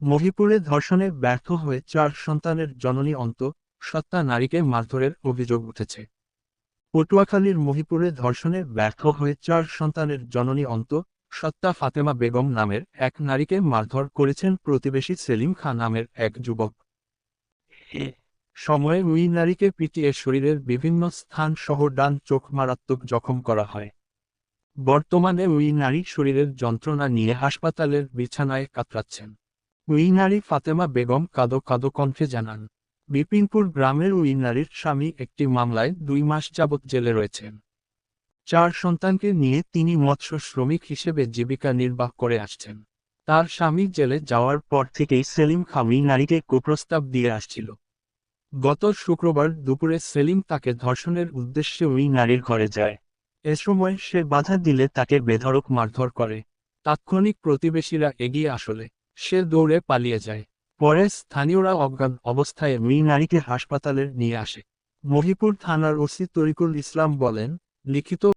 মহিপুরে ধর্ষণে ব্যর্থ হয়ে 4 সন্তানের জননী অন্তঃসত্ত্বা নারীকে মারধরের অভিযোগ উঠেছে। পটুয়াখালীর মহিপুরে ধর্ষণে ব্যর্থ হয়ে 4 সন্তানের জননী অন্তঃসত্ত্বা ফাতেমা বেগম নামের এক নারীকে মারধর করেছেন প্রতিবেশী সেলিম খান নামের এক যুবক। এ সময়ে ওই নারীকে পিটিয়ে শরীরের বিভিন্ন স্থান সহ ডান চোখ মারাত্মক জখম করা হয়। বর্তমানে ওই নারী শরীরের যন্ত্রণা নিয়ে হাসপাতালের বিছানায় কাতরাচ্ছেন। ওই নারী ফাতেমা বেগম কাঁদো কাঁদো কণ্ঠে জানান, বিপিনপুর গ্রামের ওই নারীর স্বামী একটি মামলায় 2 মাস যাবৎ জেলে রয়েছেন। 4 সন্তানকে নিয়ে তিনি মৎস্য শ্রমিক হিসেবে জীবিকা নির্বাহ করে আসছেন। তার স্বামী জেলে যাওয়ার পর থেকেই সেলিম খান ওই নারীকে কুপ্রস্তাব দিয়ে আসছিল। গত শুক্রবার দুপুরে সেলিম তাকে ধর্ষণের উদ্দেশ্যে ওই নারীর ঘরে যায়। এ সময় সে বাধা দিলে তাকে বেধড়ক মারধর করে। তাৎক্ষণিক প্রতিবেশীরা এগিয়ে আসলে সে দৌড়ে পালিয়ে যায়। পরে স্থানীয়রা অজ্ঞান অবস্থায় ওই নারীকে হাসপাতালে নিয়ে আসে। মহিপুর থানার ওসি তরিকুল ইসলাম বলেন, লিখিত